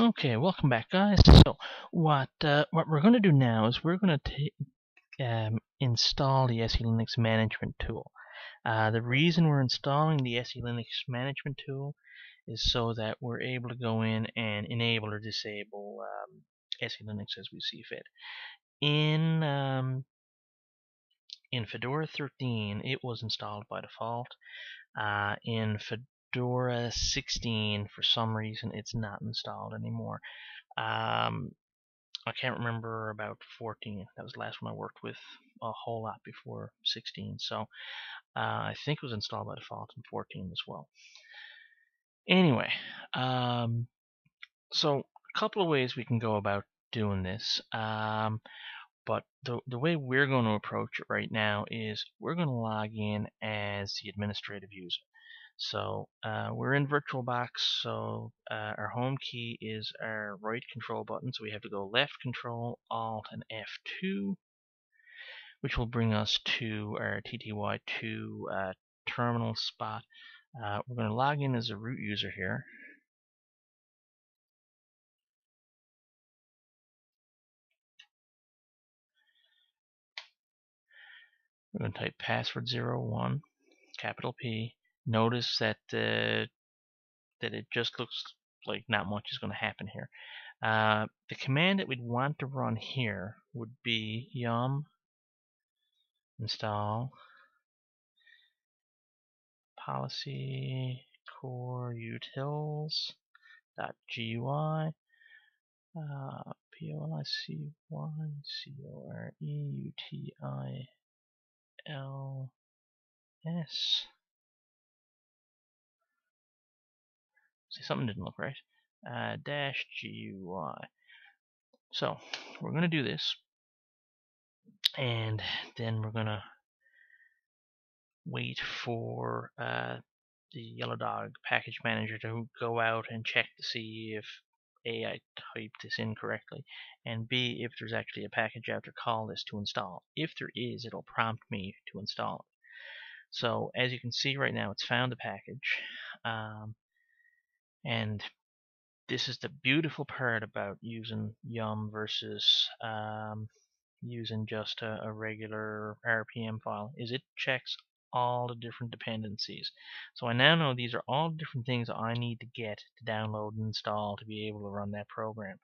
Okay, welcome back, guys. So, what we're going to do now is we're going to install the SELinux management tool. The reason we're installing the SELinux management tool is so that we're able to go in and enable or disable SELinux as we see fit. In Fedora 13, it was installed by default. In Fedora 16, for some reason, it's not installed anymore. I can't remember about 14. That was the last one I worked with a whole lot before 16. So I think it was installed by default in 14 as well. Anyway, so a couple of ways we can go about doing this. But the way we're going to approach it right now is we're going to log in as the administrative user. So we're in VirtualBox, so our home key is our right control button, so we have to go left control, alt, and F2, which will bring us to our TTY2 terminal spot. We're going to log in as a root user here. We're going to type password01, capital P. Notice that that it just looks like not much is going to happen here. The command that we'd want to run here would be yum install policy core utils .gui policycoreutils. See, something didn't look right. Dash GUI. So we're going to do this, and then we're going to wait for the Yellow Dog package manager to go out and check to see if A, I typed this in correctly, and B, if there's actually a package out to call this to install. If there is, it'll prompt me to install it. So as you can see right now, it's found the package, and this is the beautiful part about using yum versus using just a regular RPM file, is it checks all the different dependencies. So I now know these are all different things that I need to get to download and install to be able to run that program.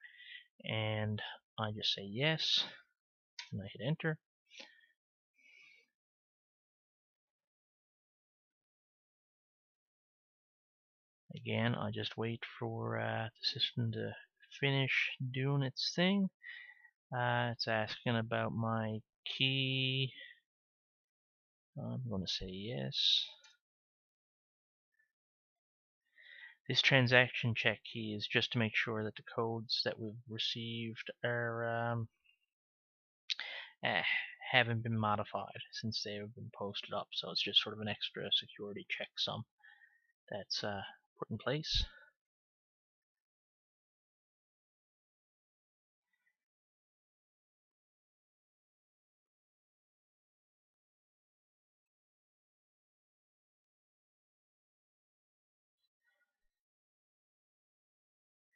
And I just say yes, and I hit enter. Again, I just wait for the system to finish doing its thing. It's asking about my key. I'm going to say yes. This transaction check key is just to make sure that the codes that we've received are haven't been modified since they have been posted up. So it's just sort of an extra security checksum that's put in place.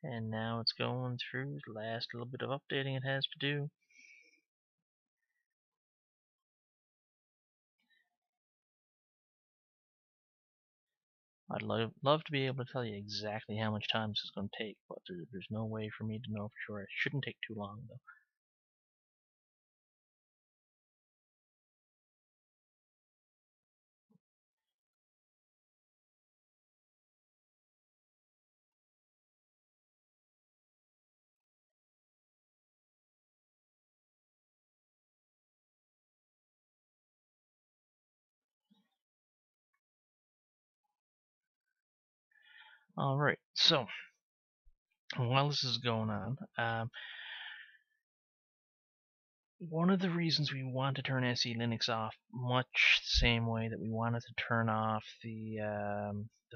And now it's going through the last little bit of updating it has to do. I'd love to be able to tell you exactly how much time this is going to take, but there's no way for me to know for sure. It shouldn't take too long, though. Alright, so while this is going on, one of the reasons we want to turn SELinux off, much the same way that we wanted to turn off the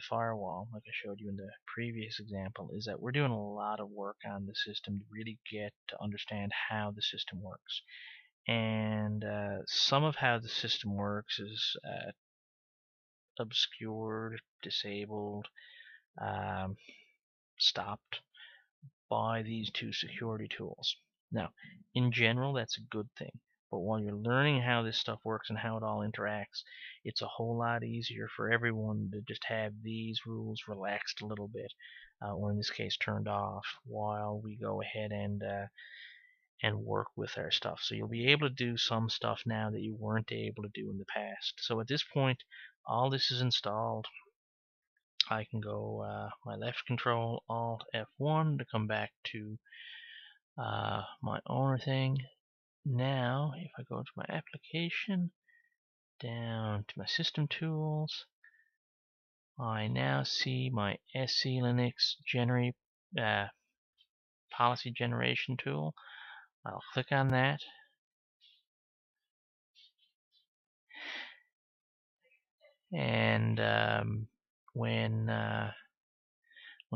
firewall, like I showed you in the previous example, is that we're doing a lot of work on the system to really get to understand how the system works. And some of how the system works is obscured, disabled, stopped by these two security tools. Now, in general, that's a good thing. But while you're learning how this stuff works and how it all interacts, it's a whole lot easier for everyone to just have these rules relaxed a little bit, or in this case turned off, while we go ahead and work with our stuff. So you'll be able to do some stuff now that you weren't able to do in the past. So at this point, all this is installed. I can go my left control, Alt F1 to come back to my owner thing. Now, if I go to my application, down to my system tools, I now see my SELinux policy generation tool. I'll click on that. And when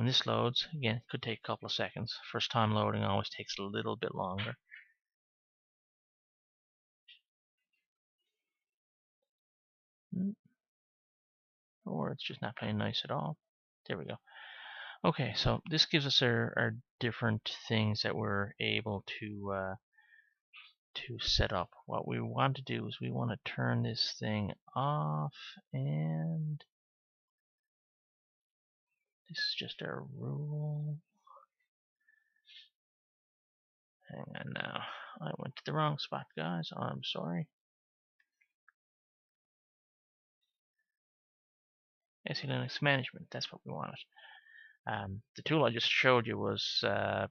this loads, again, it could take a couple of seconds. First time loading always takes a little bit longer. Or it's just not playing nice at all. There we go. Okay, so this gives us our different things that we're able to set up. What we want to do is we want to turn this thing off, and this is just our rule. Hang on now. I went to the wrong spot, guys. I'm sorry. SELinux management, that's what we wanted. The tool I just showed you was the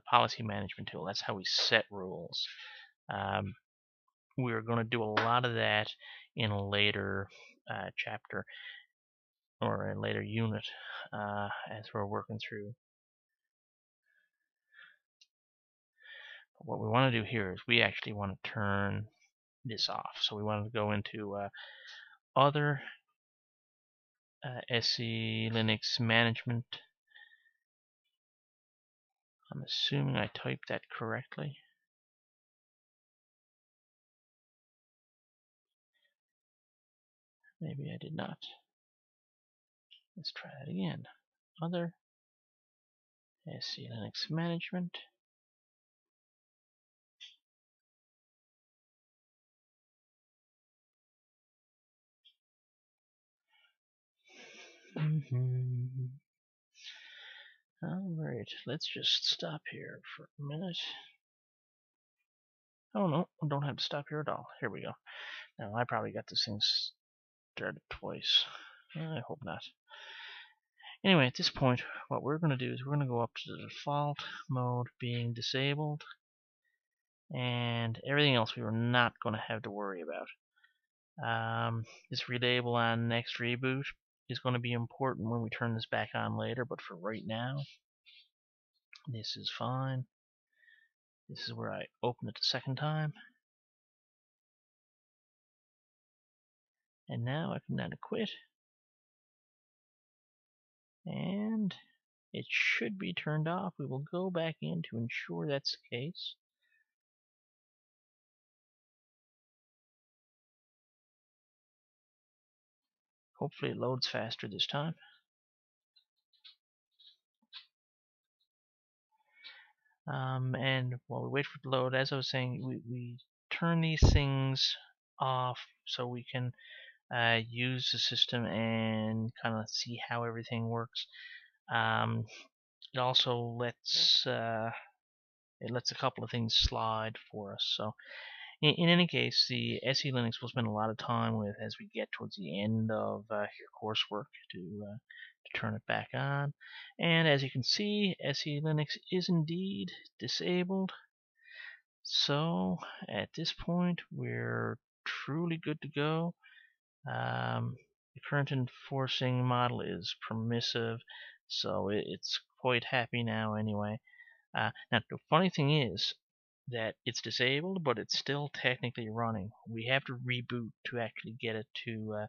policy management tool. That's how we set rules. We're going to do a lot of that in a later chapter or a later unit as we're working through. But what we want to do here is we actually want to turn this off. So we want to go into other SELinux management. I'm assuming I typed that correctly. Maybe I did not. Let's try that again. Other SELinux management. Alright, let's just stop here for a minute. Oh no, I don't have to stop here at all. Here we go. Now I probably got this thing started twice. I hope not. Anyway, at this point, what we're going to do is we're going to go up to the default mode being disabled, and everything else we were not going to have to worry about. This relabel on next reboot is going to be important when we turn this back on later, but for right now, this is fine. This is where I open it the second time. And now I come down to quit. And it should be turned off. We will go back in to ensure that's the case. Hopefully it loads faster this time. And while we wait for it to load, as I was saying, we turn these things off so we can use the system and kind of see how everything works. It also lets a couple of things slide for us. So in any case, the SELinux we'll spend a lot of time with as we get towards the end of your coursework to turn it back on. And as you can see, SELinux is indeed disabled. So at this point, we're truly good to go. The current enforcing model is permissive, so it's quite happy now anyway. Now, the funny thing is that it's disabled, but it's still technically running. We have to reboot to actually get it to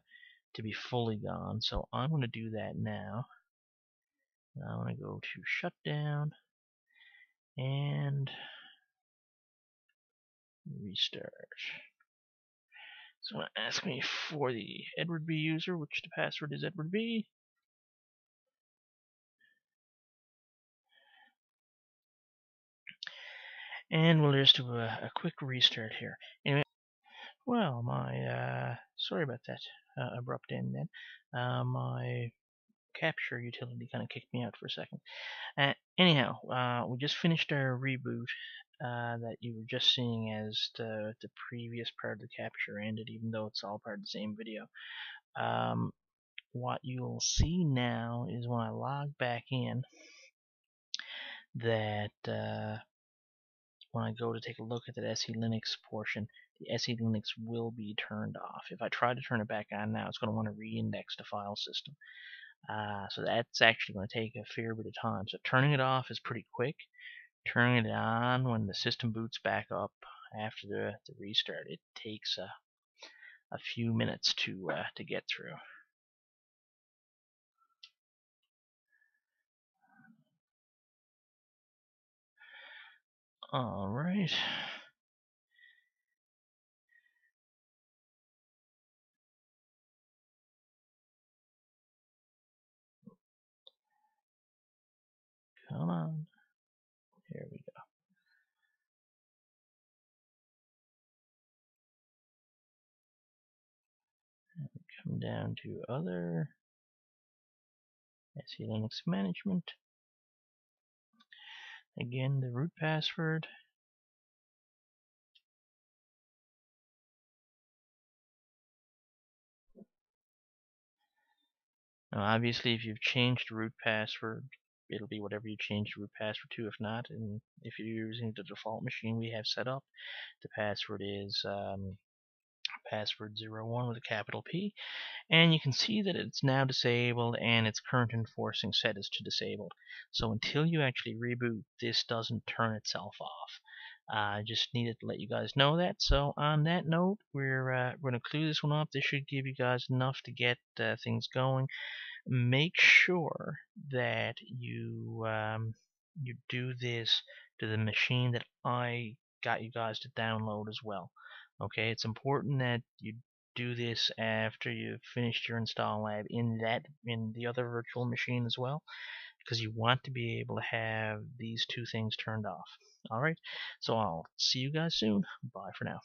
be fully gone. So I'm going to do that now. I'm going to go to shutdown and restart. It's going to ask me for the Edward B user, which the password is Edward B. And we'll just do a quick restart here. Anyway, well, my sorry about that abrupt end then. My capture utility kind of kicked me out for a second. Anyhow, we just finished our reboot that you were just seeing as the previous part of the capture ended, even though it's all part of the same video. What you'll see now is when I log back in that when I go to take a look at that SELinux portion, the SELinux will be turned off. If I try to turn it back on now, it's going to want to re-index the file system. So that's actually going to take a fair bit of time. So turning it off is pretty quick. Turning it on when the system boots back up after the restart, it takes a few minutes to get through. All right. Come on. Here we go. Come down to other SELinux management. Again, the root password. Now, obviously, if you've changed the root password, it'll be whatever you changed the root password to. If not, and if you're using the default machine we have set up, the password is password01 with a capital P. And you can see that it's now disabled and its current enforcing set is to disabled. So until you actually reboot, this doesn't turn itself off. I just needed to let you guys know that. So on that note, we're going to clue this one up. This should give you guys enough to get things going. Make sure that you do this to the machine that I got you guys to download as well. Okay, it's important that you do this after you've finished your install lab in the other virtual machine as well, because you want to be able to have these two things turned off. All right, so I'll see you guys soon. Bye for now.